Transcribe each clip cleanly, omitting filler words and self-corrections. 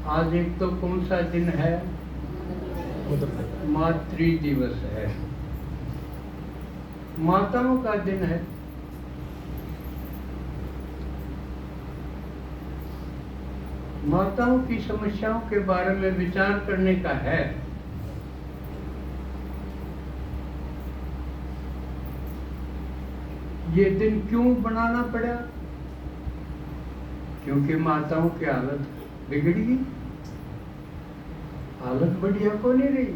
आज एक तो कौन सा दिन है? मातृ दिवस है, माताओं का दिन है। माताओं की समस्याओं के बारे में विचार करने का है। ये दिन क्यों बनाना पड़ा? क्योंकि माताओं की हालत बिगड़ गई, हालत बढ़िया को नहीं रही।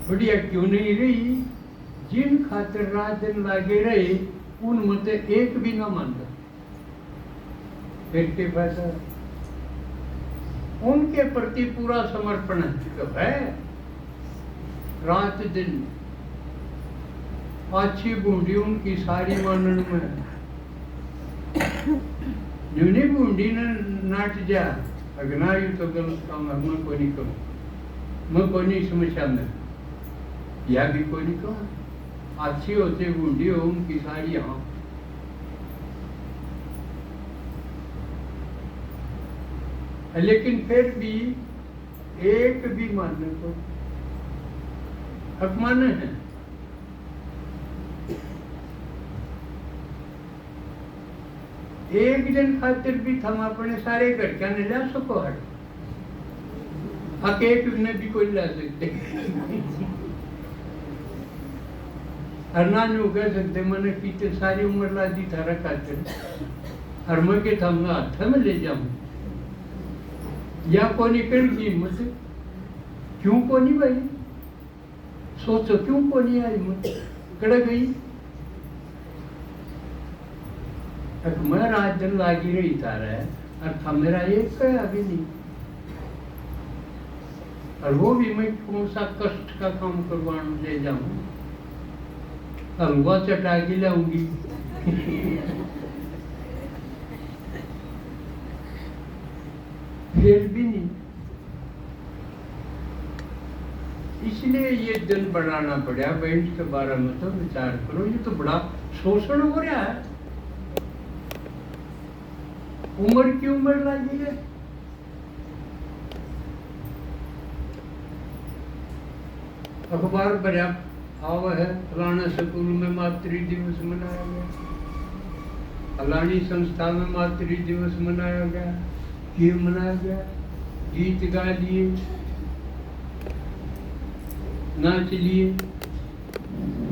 बढ़िया क्यों नहीं रही? जिन खातिर रात दिन लागे रहे उनमें से एक भी ना मानता, फिर के फायदा? उनके प्रति पूरा समर्पण है, रात दिन अच्छी बूंदी उनकी सारी मानन में न्यूनी बूंदी ने नाट जा अगनायु तो गलत काम है, मैं कोई नहीं करूँ, मैं कोई नहीं समस्या में यह भी कोई नहीं कहूँ। अच्छी होते बूंदी हो उनकी सारी, हाँ लेकिन फिर भी एक भी मानने को अपमान है। एक दिन खातिर भी थम अपने सारे घर क्या नहीं ला सको हट, एक ने भी कोई ला सकते और ना न्यू कह सकते मैंने पीते सारी उम्र ला दी थारा खातिर और मैं के थम हाथ में ले जाऊं, या को निकल गई मुझसे क्यों को नहीं भाई? सोचो क्यों को नहीं आई? मुझे कड़ गई मैं रात दिन लागी रही था रहे और था मेरा एक का अभी नहीं, और वो भी मैं कौन सा कष्ट का काम करवाने ले जाऊं, हलवा चटा के लाऊंगी फिर भी नहीं। इसलिए ये दिन बढ़ाना पड़ा भाई, इसके बारे में तो विचार करो। ये तो बड़ा शोषण हो रहा है, उम्र की उम्र लगी है। अखबार भरिया आव है, फलाना स्कूल में मातृ दिवस मनाया गया, फलानी संस्था में मातृ दिवस मनाया गया, क्यों मनाया गया? गीत गा लिए, नाच लिए,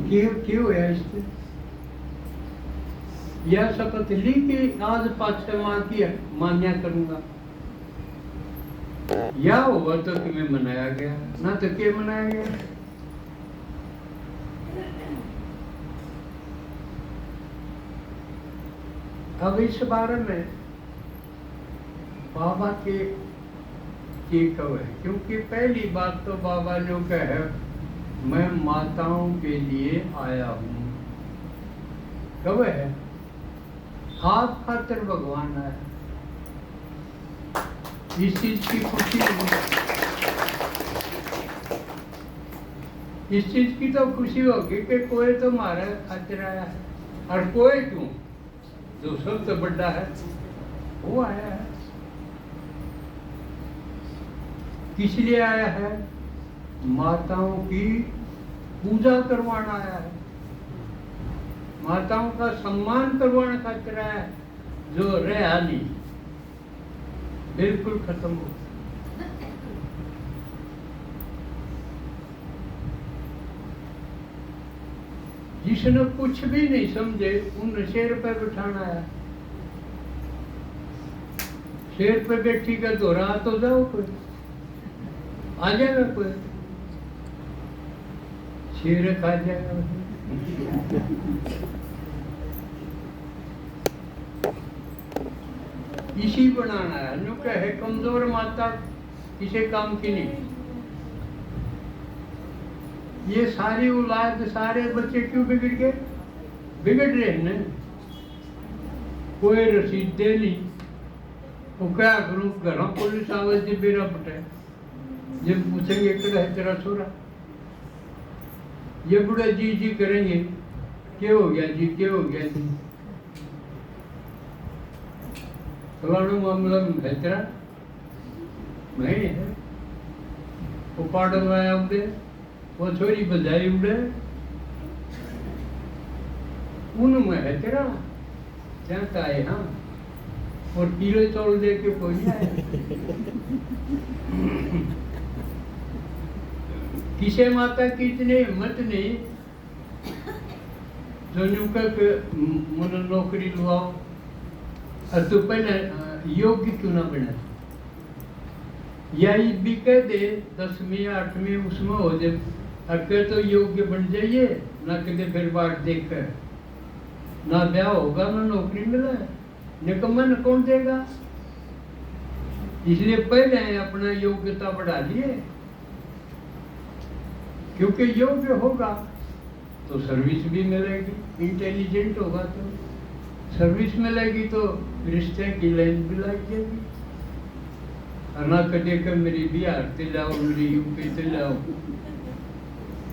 क्यों है इससे? यह शपथ ली कि आज 5 माह की मान्या करूंगा, या होगा तो तुम्हें मनाया गया, ना तो क्या मनाया गया। अब इस बारे में बाबा के कव है, क्योंकि पहली बात तो बाबा जो कहे मैं माताओं के लिए आया हूँ, कव है आप खातिर भगवान आया। इस चीज की खुशी, इस चीज की तो खुशी होगी कि कोई तो हमारे खातिर आया है, और कोई क्यों, जो सबसे बड़ा है वो आया है। किस लिए आया है? माताओं की पूजा करवाना आया है, माताओं का सम्मान करवाने खातिर आया है, जो रहा नहीं बिल्कुल खत्म हो। जिसने कुछ भी नहीं समझे उन शेर पे बिठाना है। शेर पे बैठी का तो रहा तो जाओ, कोई आ जाएगा, कोई शेर खा जाएगा। इसी बनाना है, जो कहे कमजोर माता किसी काम की नहीं। ये सारी औलाद, सारे बच्चे क्यों बिगड़ गए? बिगड़ रहे हैं, कोई रसीद दे नहीं, वो क्या करूं, घर पुलिस आवाज जी बेरा पटे, जब पूछेंगे कड़ा है तेरा छोरा, ये बुढ़ा जी जी करेंगे, क्या हो गया जी, क्या हो गया जी। फलाणो मामला में बेहतरा नहीं है। वो पाडल आया उड़े, वो छोरी बजाई उड़े, उनमें है तेरा चाहता है। हाँ, और पीले चौल दे के कोई आए किसे माता की इतनी हिम्मत नहीं जो नुका के मन नौकरी लुआओ, और तू पहले योग्य क्यों ना बना, या ये भी कह दे 10वीं 8वीं उसमें हो जाए, अगर तो योग्य बन जाइए ना, कदे फिर बात देख कर ना ब्याह होगा ना नौकरी मिला, निकम्मा न कौन देगा। इसलिए पहले अपना योग्यता बढ़ा लिए, क्योंकि योग्य होगा तो सर्विस भी मिलेगी, इंटेलिजेंट होगा तो सर्विस मिलेगी, तो रिश्ते की लाइन भी लग जाएगी। ना कदे कर मेरी बिहार ते लाओ, मेरी यूपी ते लाओ,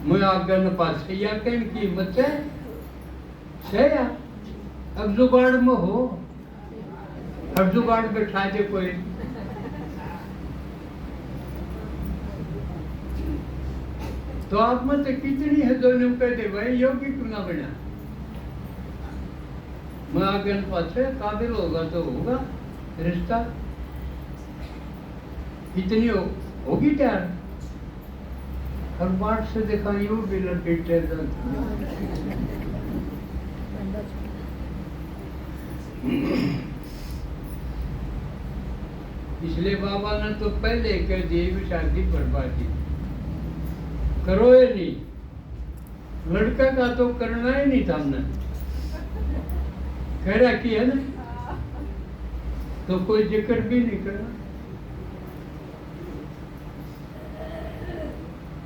मैं आगे न पास या कहीं की हिम्मत है या अब जुगाड़ में हो, अब जुगाड़ बैठा दे कोई। तो आप में तो कितनी है दोनों कह दे भाई योगी क्यों ना बना, मैं आगे न पास काबिल होगा तो होगा रिश्ता, इतनी होगी तैयार। और बात से देखा यू भी लपेटे इसलिए बाबा ने तो पहले कह दिए शादी बर्बादी करो ही नहीं, लड़का का तो करना ही नहीं था हमने, कह रहा कि है ना, तो कोई जिक्र भी नहीं करना।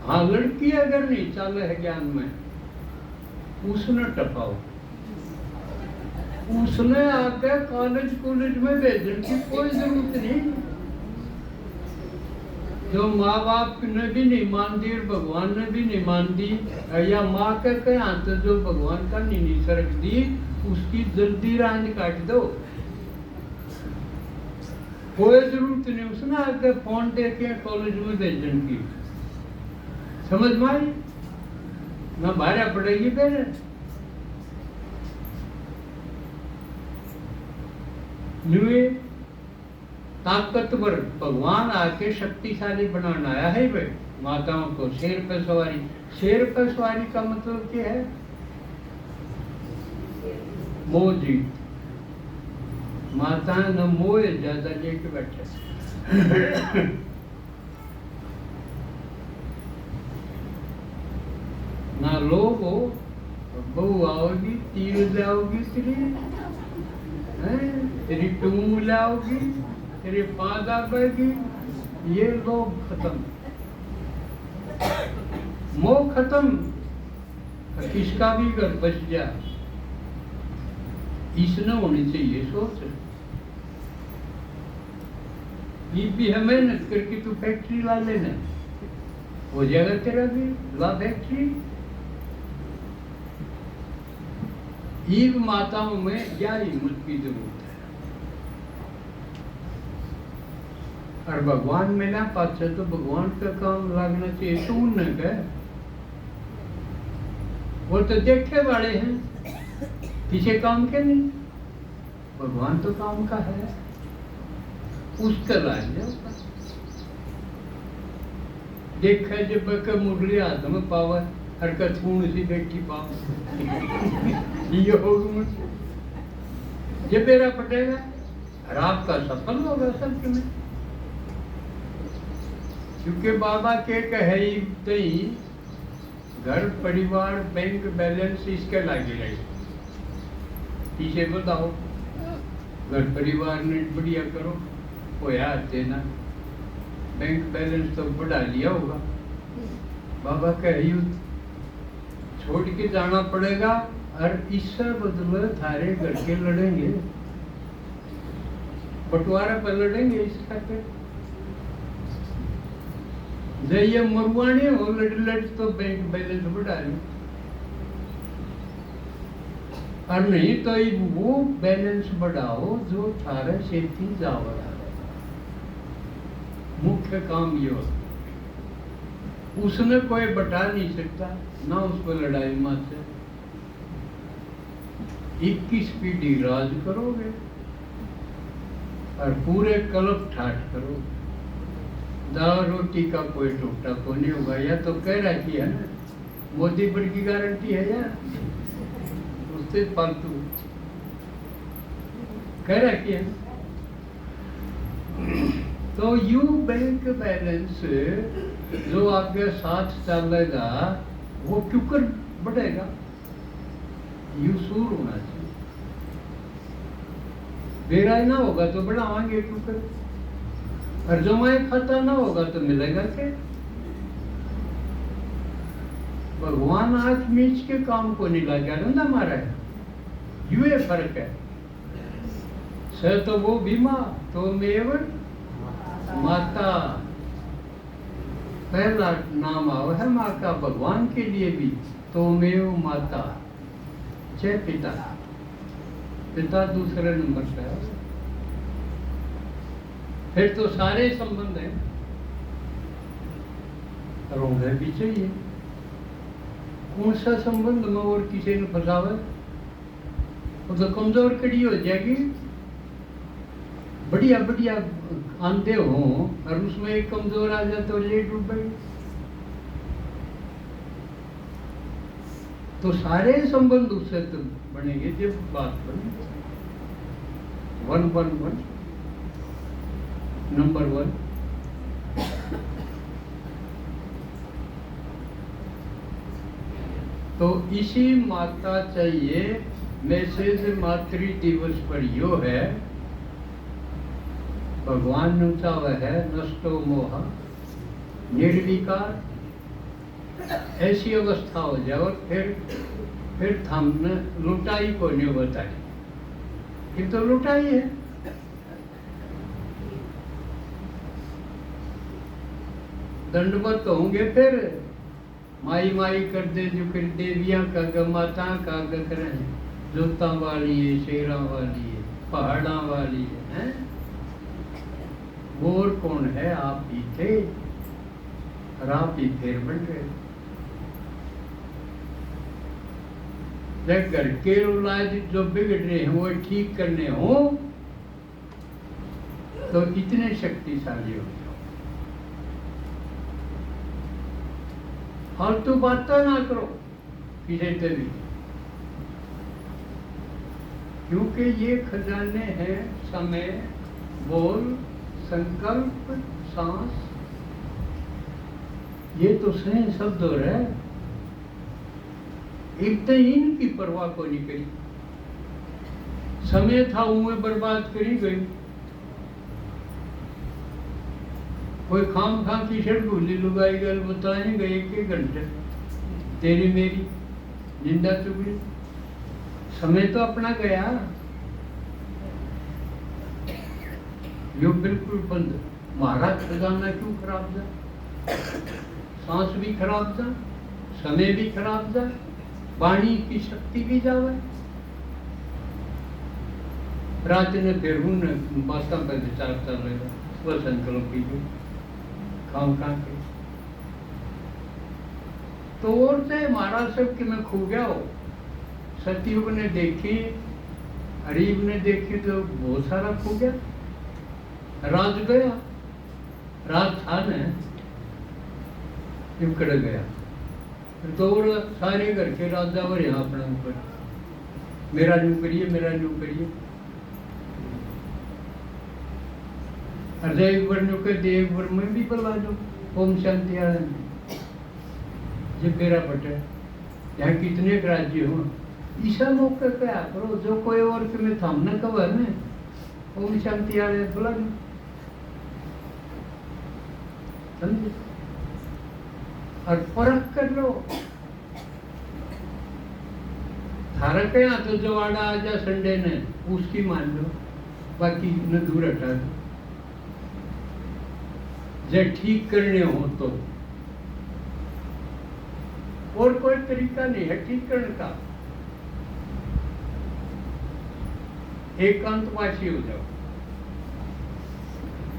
हाँ, लड़की अगर नहीं चाले है ज्ञान में, उसने टपाओ, उसने आके कॉलेज में भेजने की कोई जरूरत नहीं। जो माँ बाप ने भी नहीं मान दी और भगवान ने भी नहीं मान दी, या माँ के हाथ जो भगवान का नहीं सरक दी, उसकी जल्दी रान काट दो, कोई जरूरत नहीं। उसने आके फोन दे के कॉलेज में भेजने की, समझ में आई ना, भाड़ा पड़ेगी फिर। ताकतवर भगवान आके शक्तिशाली बनाना आया है भाई माताओं को। शेर पे सवारी, शेर पे सवारी का मतलब क्या है? मोह जीत। माता न मोह ज्यादा लेके बैठे ना लोग हो, बहू आओगी, तीर लाओगी तेरी टूम लाओगी, तेरे पाँव दाबेगी, ये लोग खत्म, मोह खत्म, किसका भी घर बच जा, इसने होनी चाहिए सोच। ये भी है मेहनत करके तू फैक्ट्री ला लेना, हो जाएगा तेरा भी, ला फैक्ट्री। ईव माताओं में क्या हिम्मत की जरूरत है, और भगवान में ना पाचे तो भगवान का काम लगना चाहिए। तो उन्हें कह, वो तो देखे वाले हैं, किसी काम के नहीं, भगवान तो काम का है, उसका लाज जाओ। देखा जब का मुरली हाथ में पावा हरकत पूर्ण सी बैठी पाप ये होगा ये मेरा पटेगा और आपका सफल होगा सब में। क्योंकि बाबा के कहे ही घर परिवार बैंक बैलेंस इसके लागे रहे। पीछे बताओ घर परिवार ने बढ़िया करो, होया देना, बैंक बैलेंस तो बढ़ा लिया होगा। बाबा कहे छोड़ के जाना पड़ेगा और इससे बदले थारे घर के लड़ेंगे, बंटवारा पर लड़ेंगे इस खातिर। जब ये मरवाने हो लड़ तो बैंक बैलेंस बढ़ा लो, और नहीं तो ये वो बैलेंस बढ़ाओ जो थारे से थी जावड़ा मुख्य काम ये होता। उसने कोई बटा नहीं सकता ना उसको लड़ाई मत से 21 पीढ़ी राज करोगे और पूरे कल्प ठाट करोगे। दाल रोटी का कोई टूटा को नहीं होगा। या तो कह रखी है ना मोदी पर की गारंटी है यार उससे फालतू कह रखी है। तो यू बैंक बैलेंस जो आपके साथ चलेगा वो क्यों कर बढ़ेगा। यू सूर होना चाहिए। बेराय ना होगा तो बढ़ावांगे क्यों कर। और जमाए खाता ना होगा तो मिलेगा क्या। भगवान आंख मीच के काम को नहीं लगा ना हमारा है। यू ये फर्क है। स तो वो बीमा तो मेव माता पहला नाम आवा है माँ का भगवान के लिए भी तो मेव माता जय पिता। पिता दूसरे नंबर पे है। फिर तो सारे संबंध हैं। रोने भी चाहिए। कौन सा संबंध में और किसी ने फंसावे वो तो कमजोर कड़ी हो जाएगी। बढ़िया बढ़िया आंधे हो और उसमें एक कमजोर आ जाए तो ले डूबे। तो सारे संबंध उससे तो बनेंगे जब बात बने। 111 नंबर 1। तो इसी माता चाहिए मैसेज मातृ दिवस पर यो है भगवान नुचा वह है नष्टो मोह निर्विकार। ऐसी अवस्था हो जाए और फिर हमने लुटाई को नहीं बताई। ये तो लुटाई है। दंडवत होंगे फिर माई माई कर दे जो फिर देवियां का ग माता का ग करें जोता वाली है शेरा वाली है पहाड़ा वाली है। और कौन है आप ही थे और आप ही फिर बन गए। जब घर के औलाद जो बिगड़ रहे हैं वो ठीक करने हो तो इतने शक्तिशाली हो जाओ। फालतू बातें ना करो किसी से भी क्योंकि ये खजाने हैं समय बोल संकल्प सांस। ये तो सही शब्द हो रहा है। एक तो इनकी परवाह को नहीं करी। समय था उम्र बर्बाद करी गई। कोई खाम खाम की शर्ट भूली लुगाई गल बताए गए 1 घंटे तेरी मेरी निंदा चुगली। समय तो अपना गया। यो बिल्कुल बंद। महाराज खजाना क्यों खराब जा। सांस भी खराब जा समय भी खराब जा वाणी की शक्ति भी जावे। रात ने फिर उन बातों पर विचार कर लेगा वह संकल्प कीजिए काम काम के। तो और से महाराज सब कि मैं खो गया हो। सतयुग ने देखी हरीब ने देखी तो बहुत सारा खो गया। राज गया राज था न कड़ गया। तो सारे घर के राजा और यहाँ अपने ऊपर मेरा न्यू करिए मेरा न्यू करिए। अजय वर्णों के देव वर में भी बुला दो ओम शांति आनंद ये मेरा बटे। यहाँ कितने राज्य हो ईसा मौके क्या करो जो कोई और के में थामने कवर में ओम शांति आनंद बुला दो। समझे और परख कर लो। थारा क्या तो जवाड़ा आ जा संडे ने उसकी मान लो बाकी न दूर हटा दो। जब ठीक करने हो तो और कोई तरीका नहीं है ठीक करने का। एकांतवासी हो जाओ।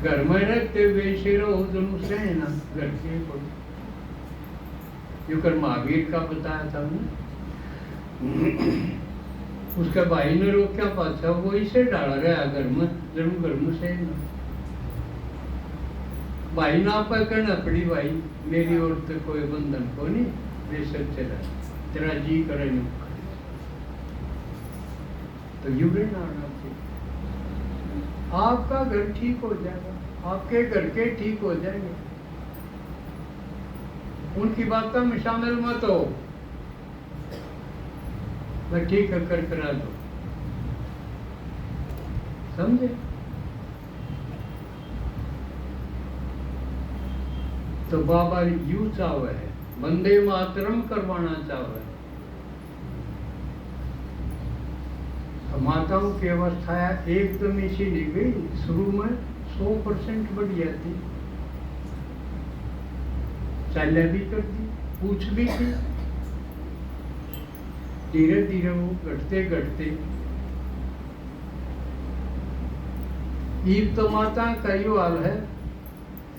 घर में रहते वैसे रहो दोनों से है ना, घर के पड़ो। जो कर महावीर का बताया था ना, उसका भाई ने रोक्या पाछा, वो इसे डाल रहा घर में, जरूर घर में से ना भाई ना पर कहना पड़ी, भाई मेरी ओर तो कोई बंधन को नहीं, बेशक चला तेरा जी करे नहीं। तो युगे ना आपका घर ठीक हो जाएगा, आपके घर के ठीक हो जाएंगे। उनकी बातों में शामिल मत हो, मैं ठीक कर करा दो, समझे? तो बाबा यू चाव है, वंदे मातरम करवाना चाव है। माताओं की अवस्था एकदम ऐसी नहीं गई, शुरू में 100% बढ़ जाती, चाल्या भी करती, पूछ भी थी, धीरे धीरे वो घटते घटते ईब तो माता का यो हाल है,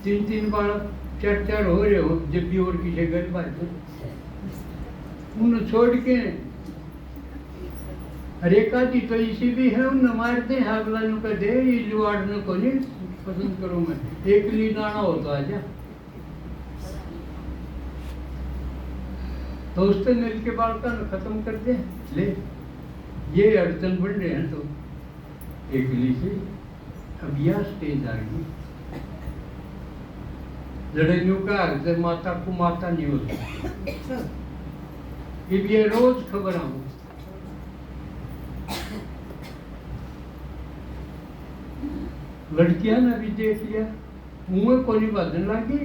3-3 बालक 4-4 हो रहे हो, जब भी और किसी घर बात उन छोड़ के रेखा जी तो इसी भी है, उन मारते हैं अगला नु का दे, ये जुआड़ न को नहीं पसंद करो, मैं एक ली नाना हो तो आजा। तो उससे मिल के बालका खत्म कर दे, ले ये अड़चन बढ़ रहे हैं। तो एक ली से अब यह स्टेज आ गई, लड़ाइयों का अक्सर माता को माता नहीं होती, ये रोज खबर आऊं। लड़कियां ने भी देख लिया, मुँह को नहीं बांधने लगी,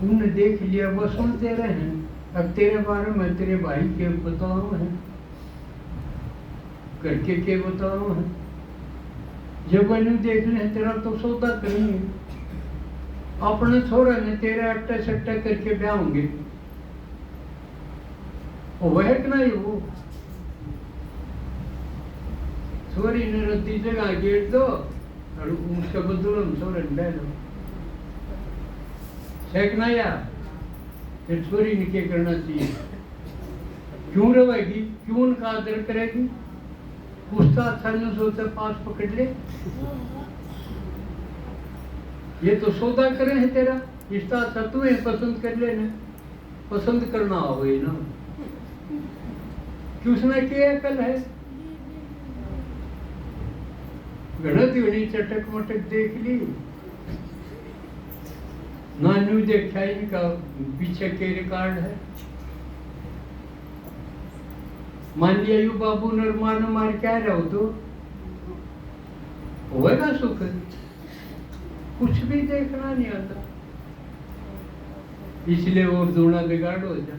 उन्हें देख लिया, वो सुनते रहे हैं। अब तेरे बारे में तेरे भाई के बताओ है, करके के बताओ है, जब वो देख ले तेरा तो सौदा करेंगे, अपने छोरा ने तेरे अट्टा सट्टा करके ब्याह होंगे, वह कि नहीं वो छोरी ने रद्दी जगह गेट दो और उसके बदले हम छोरे ले लो, सेकना यार फिर छोरी ने क्या करना चाहिए, क्यों रवेगी, क्यों उनका आदर करेगी, उसका अच्छा न सोचा पास पकड़ ले, ये तो सौदा करे है तेरा, इसका अच्छा तुम्हें पसंद कर लेना, पसंद करना हो ना, कि उसने क्या अकल है, गलत होनी चटक मटक देख ली, नानू देखा इनका पीछे के रिकॉर्ड है, मान लिया यू बाबू नरमान मार क्या रहो तो होगा सुख, कुछ भी देखना नहीं आता, इसलिए वो दोना बिगाड़ हो जा,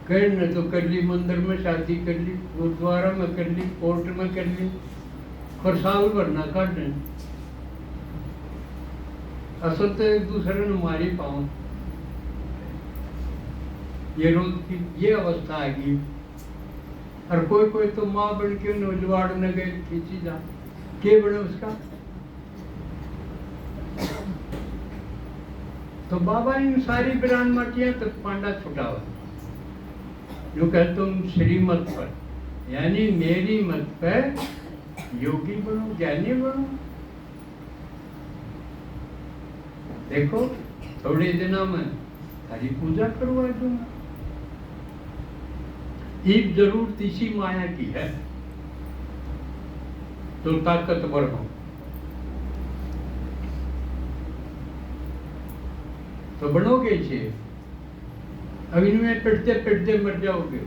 करने तो कर ली, मंदिर में शादी कर ली, गुरुद्वारा में कर ली, कोर्ट में कर ली, खरसाल भरना काटने, असल तो एक दूसरे ने मारी पाऊं, ये रोज की ये अवस्था आ गई। और कोई कोई तो माँ बन के नौजवान न गए खींची जा के बने उसका, तो बाबा इन सारी बिरान मटियां तो पांडा छुटावा, जो कह तुम श्रीमत पर यानी मेरी मत पर योगी बनो, ज्ञानी बनो, देखो थोड़े दिनों में हरी पूजा करवा दूंगा, एक जरूरत इसी माया की है, तो ताकतवर हो, तो बनोगे इसे, अब इनमें पिटते पिटते मर जाओगे।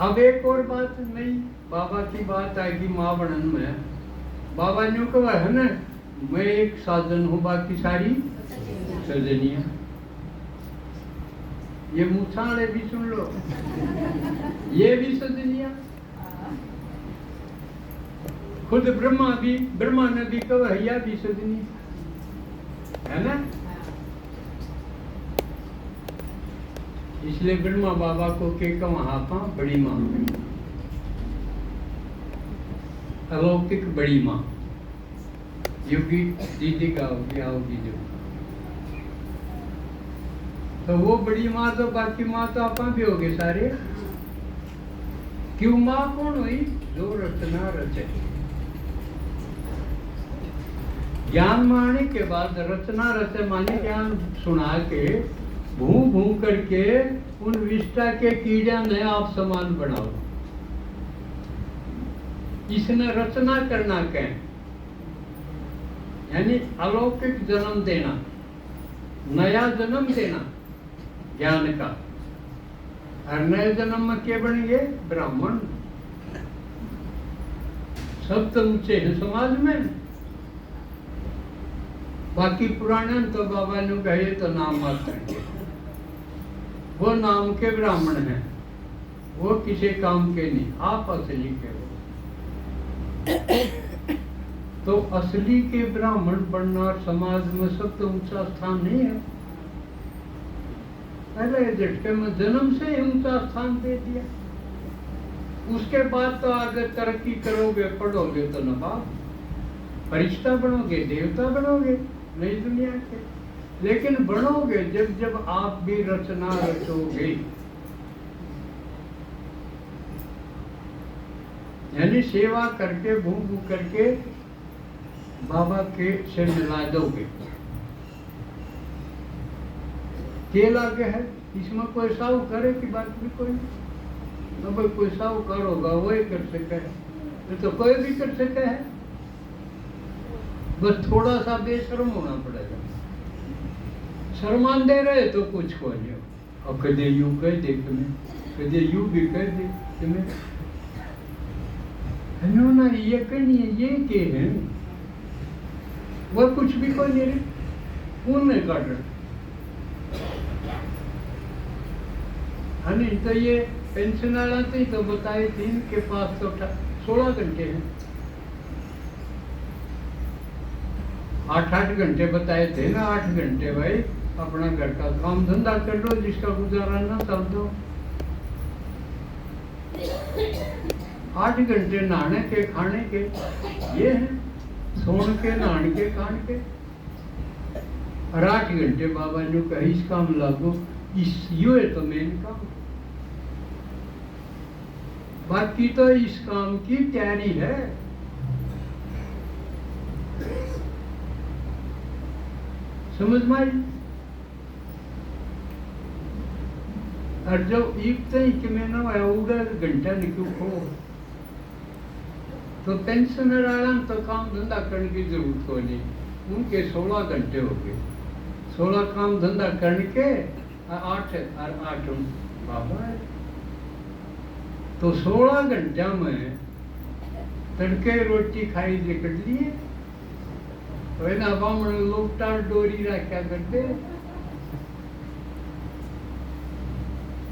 अब एक और बात नहीं, बाबा की बात आएगी माँ बनन में, बाबा ने कहा है ना, मैं एक साधन हूँ, बाकी सारी सजनिया, ये मुछाड़े भी सुन लो, ये भी सजनिया, खुद ब्रह्मा ने भी कहा यह भी सजनी है ना, इसलिए ब्रह्मा बाबा को के वहां पा बड़ी माँ, अलौकिक बड़ी माँ, योगी दीदी गाओगी आओगी जो। तो वो बड़ी माँ तो बाकी माँ तो आप भी हो गए सारे। क्यों माँ कौन हुई? जो रचना रचे। ज्ञान माने के बाद रचना रचे माने ज्ञान सुना के भू भू करके उन विष्टा के कीड़ा ने आप समान बनाओ। इसने रचना करना कह, यानी अलौकिक जन्म देना, नया जन्म देना ज्ञान का। और नए जन्म में क्या बन गए? ब्राह्मण। सब तो ऊंचे हैं समाज में। बाकी पुराने तो बाबा ने कहे तो नाम मात्र के, वो नाम के ब्राह्मण हैं, वो किसी काम के नहीं, आप असली के हो। तो असली के ब्राह्मण बनना समाज में सबसे ऊंचा स्थान नहीं है। पहले झटके में जन्म से ही ऊंचा स्थान दे दिया। उसके बाद तो आगे तरक्की करोगे, पढ़ोगे तो नवाब, फरिश्ता बनोगे, देवता बनोगे नई दुनिया के। लेकिन बनोगे जब जब आप भी रचना रचोगे, यानी सेवा करके भू भू करके बाबा के से मिला दोगे। के लागे है इसमें कोई साहूकार की बात भी कोई नहीं। तो भाई कोई साहूकार होगा वही कर सके है, तो कोई भी कर सके है। बस थोड़ा सा बेशर्म होना पड़ेगा। शर्मांदे रहे तो कुछ को नहीं हो। और कदे यू कह दे तुम्हें, कदे यू भी कह दे तुम्हें, ना ये कहनी है ये के है, वो कुछ भी कोई नहीं, कौन नहीं काट रहा। तो ये पेंशन वाला तो बताए थे इनके पास तो 16 घंटे हैं, 8-8 घंटे बताए थे ना। 8 घंटे भाई अपना घर का काम धंधा कर लो, जिसका गुजारा ना कर दो। 8 घंटे नहाने के खाने के ये हैं, सोने के नहाने के खाने के। और 8 घंटे बाबा ने कहा इस काम लागू, इस यो है तो मेन काम। बाकी तो इस काम की तैयारी है। समझ में आई? और जब एक महीना उड़ा घंटा निकल खो, तो पेंशनर आराम तो काम धंधा करने की जरूरत हो नहीं। उनके 16 घंटे हो गए, 16 काम धंधा करने के 8 और 8 बाबा है। तो 16 घंटा में तड़के रोटी खाई जे कर लिए। तो ना बामण लोग टार डोरी रखा करते,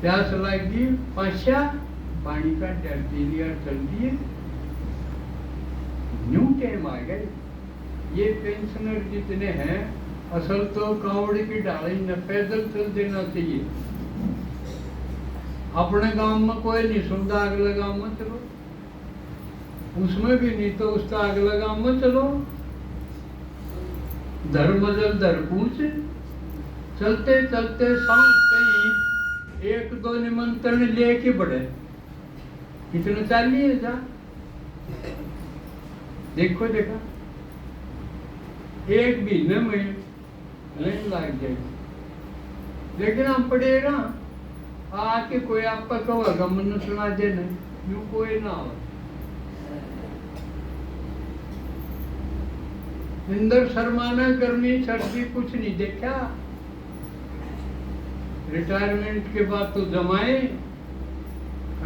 प्यास लगी पाशा पानी का डर पी लिया, चल दिए। न्यू टाइम आ गए। ये पेंशनर जितने हैं असल तो कावड़ की डाली न पैदल चल देना चाहिए। अपने गांव में कोई नहीं सुनता, अगले गांव में चलो, उसमें भी नहीं तो उसका अगले गांव में चलो। धर्मजल धर पूछ, चलते चलते सांस कहीं 1-2 निमंत्रण लेके बढ़े, कितना चाहिए जा। देखो देखा 1 महीने में लाइन लग जाएगी। लेकिन हम पढ़े ना आके कोई आपका कहोगा मन सुना दे नहीं, यूं कोई ना हो। इंदर शर्माना गर्मी सर्दी कुछ नहीं देखा। रिटायरमेंट के बाद तो जमाए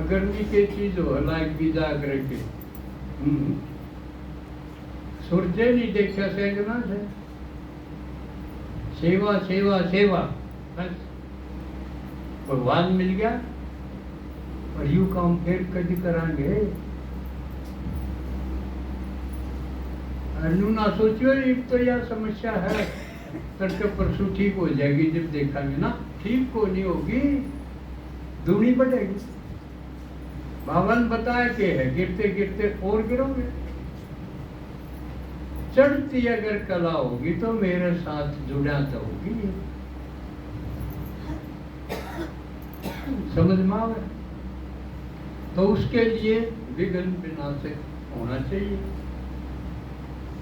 गर्मी के चीज हो लाइक भी जाग रखे। सूर्य नहीं देखा सेगना से सेवा सेवा सेवा, बस भगवान मिल गया। और यू काम फिर कभी करांगे। अनु ना सोचियो एक तो यह समस्या है, तड़के परसों ठीक हो जाएगी जब देखेंगे ना। ठीक को नहीं होगी, दूनी बढ़ेगी। बाबा ने बताया कि है गिरते गिरते और गिरोगे। चढ़ती अगर कला होगी तो मेरे साथ जुड़ा तो होगी। समझ में आवे? तो उसके लिए विघ्न विनाशक होना चाहिए।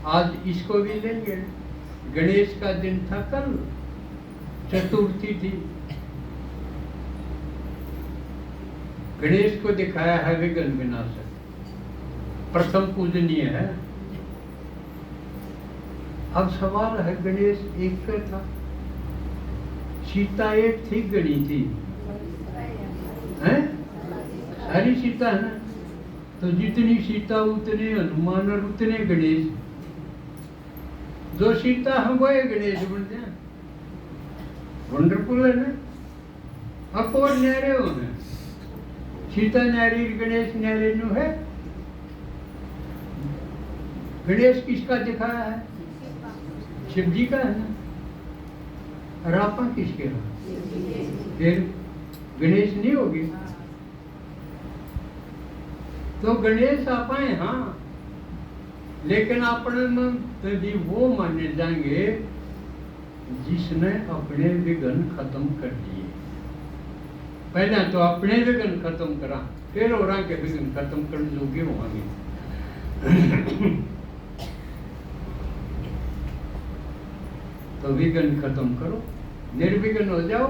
आज इसको भी लेंगे। गणेश का दिन था कल, चतुर्थी थी। गणेश को दिखाया है विघ्न विनाशक, प्रथम पूजनीय है। अब सवाल है, गणेश एक पे था, सीता एक थी, गणी थी, हैं? सारी सीता है ना, तो जितनी सीता उतने हनुमान और उतने गणेश। जो सीता है वो गणेश बनते हैं। वंडरफुल है ना। अब और न्यारे हो गए, सीता न्यारी गणेश न्यारे नु है। गणेश किसका दिखाया है? शिव जी का है ना। और आपा किसके हो? फिर गणेश नहीं होगी। तो गणेश आपाए हाँ, लेकिन अपने में भी वो माने जाएंगे जिसने अपने विघ्न खत्म कर दिए। पहले तो अपने विघ्न खत्म करा, फिर और के विघ्न खत्म करने योग्य होंगे। तो विघ्न खत्म करो, निर्विघ्न हो जाओ।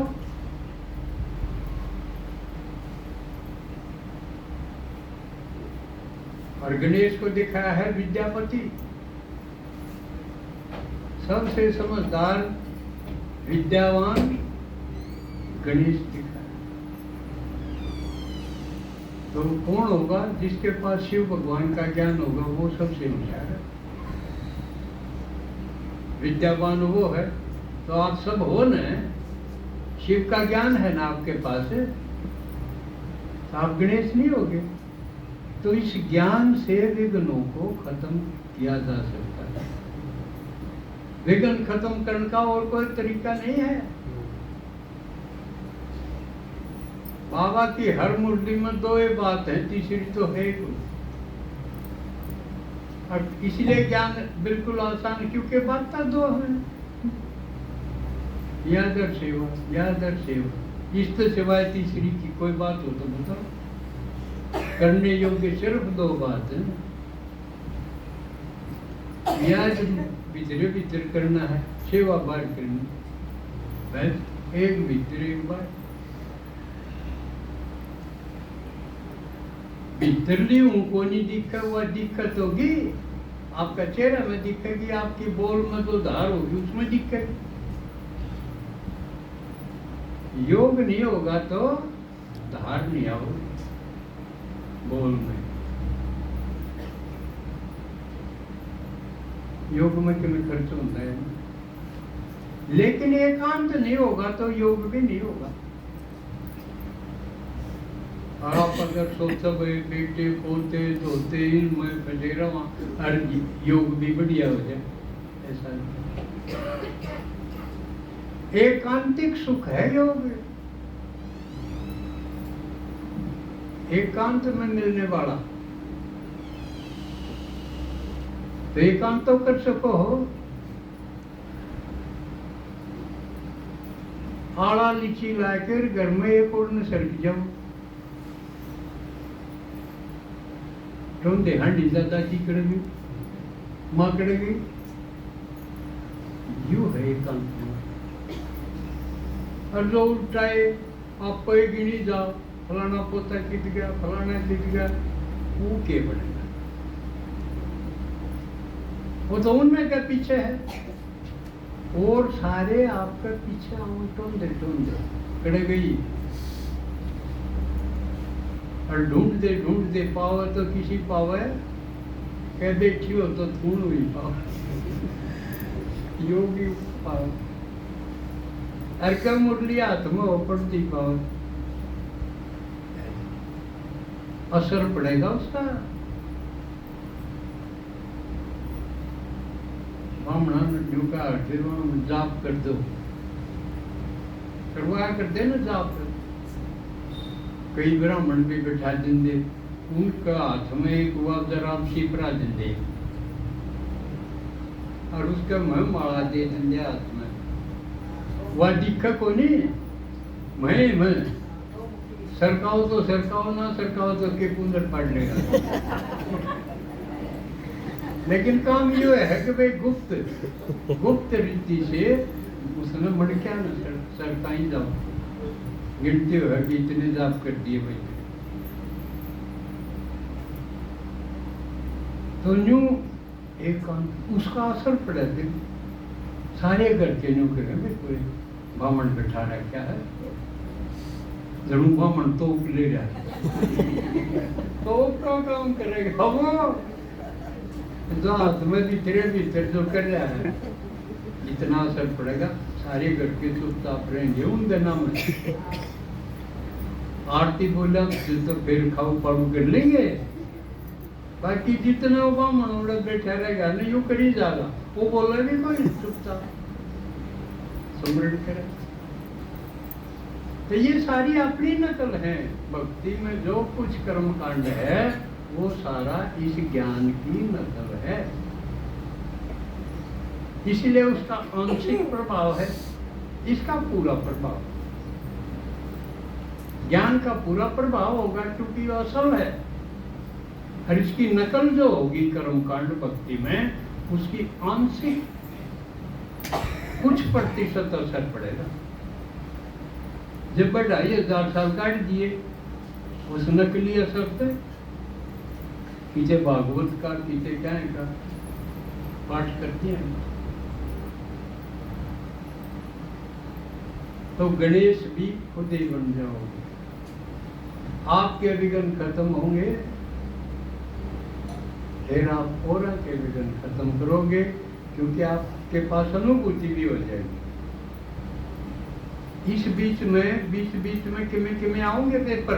और गणेश को दिखाया है विद्यापति, सबसे समझदार विद्यावान गणेश दिखा है। तो कौन होगा? जिसके पास शिव भगवान का ज्ञान होगा वो सबसे होशियार है, विद्यावान वो है। तो आप सब हो न, शिव का ज्ञान है ना आपके पास, तो आप गणेश नहीं होगे। तो इस ज्ञान से विघ्नों को खत्म किया जा सकता है। विघ्न खत्म करने का और कोई तरीका नहीं है। बाबा की हर मुरली में दो ही बात है, तीसरी तो है कोई। और इसलिए ज्ञान बिल्कुल आसान, क्योंकि बात दो है, याद और सेवा, याद और सेवा। इस तो सिवाय तीसरी की कोई बात हो तो बताओ। करने योग्य सिर्फ दो बात है, याद भीतर भीतर करना है, सेवा बाहर करनी, बस एक भीतर एक बार। भीतरली उनको नहीं दिखा हुआ, दिक्कत होगी आपका चेहरा में दिखेगी, आपकी बोल में जो धार होगी उसमें दिखेगी। योग नहीं होगा तो धार नहीं आओगी बोल में। योग में क्यों खर्च होता है, लेकिन एकांत नहीं होगा तो योग भी नहीं होगा। आप अगर सोचो भाई बेटे पोते धोते इनमें फंसे रहा और योग भी बढ़िया हो जाए, ऐसा नहीं। एकांतिक सुख है योग, एकांत में मिलने वाला। तो एकांत तो कर सको हो। आड़ा लीची लाकर घर में एक और न सरक जाओ, ढूंढे हांडी ज्यादा की करेगी, माँ करेगी। यू है एकांत में। और जो उल्टाए आप पे गिनी जाओ, फलाना पोता कित गया, फलाना कित गया, वो के बनेगा? वो तो उनमें के पीछे है, और सारे आपके पीछे ढूंढते कड़े गई। और ढूंढते पावे तो किसी पावे, कह बैठी हो तो थूण हुई पावे, योगी पावे। और क्या मुरली हाथ में हो पड़ती पावे, असर पड़ेगा उसका। बामणा नड्डू का जाप कर दो, करवाया कर दे ना जाप, कई ब्राह्मण भी बैठा देंगे, उनका हाथ में एक हुआ जरा शिपरा देंगे और उसका मुँह माला दे देंगे हाथ में, वह दिखा को नहीं मैं सरकाओ तो सरकाओ, ना सरकाओ तो के कुंदर पाड़ लेगा। लेकिन काम ये है कि भाई गुप्त रीति से उसने मड़क्या न सरकाई जाओ, गिनती हो कि इतने जाप कर दिए भाई। तो न्यू एक उसका असर पड़ा थे सारे घर के न्यू करें भाई, कोई बामण बैठा रखा है, जरूर बामण तो ले रहा तो का काम करेगा वो जो हाथ में भीतर जो कर रहा है, इतना असर पड़ेगा। सारे घर के चुपचाप रहेंगे उन दिनों में। आरती बोला तो फिर खाऊ पाड़ू कर लेंगे, बाकी जितना वो बामण बैठा रहेगा नहीं वो करी जाएगा, वो बोला भी कोई चुपचाप सुमरण करे। तो ये सारी अपनी नकल है। भक्ति में जो कुछ कर्म कांड है वो सारा इस ज्ञान की नकल है, इसलिए उसका आंशिक प्रभाव है, इसका पूरा प्रभाव, ज्ञान का पूरा प्रभाव होगा क्योंकि वो असल है। और इसकी नकल जो होगी कर्म कांड भक्ति में, उसकी आंशिक कुछ प्रतिशत असर पड़ेगा। जब 2500 साल काट दिए उस नकली असर से, किसे भागवत का किसे क्या का पाठ करती हैं, तो गणेश भी खुद ही बन जाओगे, आपके विघ्न खत्म होंगे, फिर आप और के विघ्न खत्म करोगे, क्योंकि आपके पास अनुभूति भी हो जाएगी। इस बीच में किमें आओगे पेपर,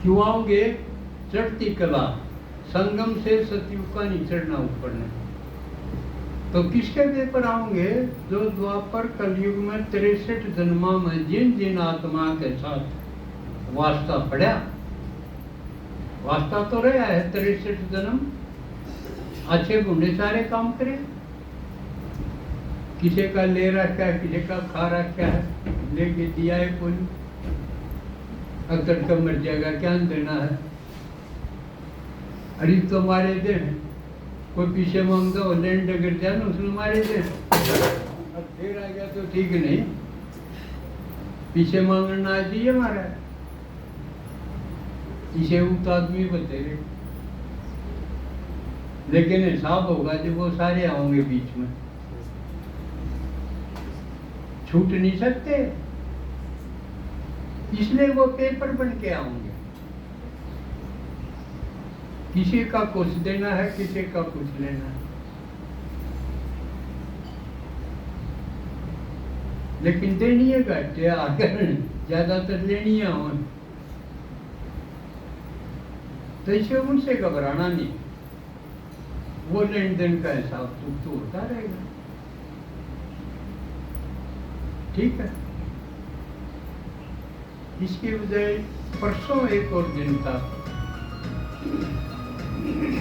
क्यों आओगे? चढ़ती कला, संगम से सतयुग का नहीं चढ़ना ऊपर ने। तो किसके पेपर आओगे? जो द्वापर कलयुग में 63 जन्मा में जिन जिन आत्मा के साथ वास्ता पड़ा, वास्ता तो रहा है 63 जन्म, अच्छे बुढ़े सारे काम करे, किसी का ले रखा है, किसी का खा रखा है, लेके दिया है कोई, अगर का मर जाएगा क्या देना है, अरे तो मारे दे, कोई पीछे मांगता हो लैंड अगर जाए ना उसने मारे दे, अब फिर आ गया तो ठीक नहीं, पीछे मांगना आ जाइए हमारा, इसे उत आदमी बतेरे, लेकिन हिसाब होगा जब वो सारे आओगे बीच में, छूट नहीं सकते, इसलिए वो पेपर बन के आओगे। किसी का कुछ देना है, किसी का कुछ लेना है, लेकिन देनी है घटे आकर, ज्यादातर लेनी है उन, तो इसे उनसे घबराना नहीं, वो लेन देन का हिसाब तो होता रहेगा, ठीक है। इसकी बजाय परसों एक और दिन था,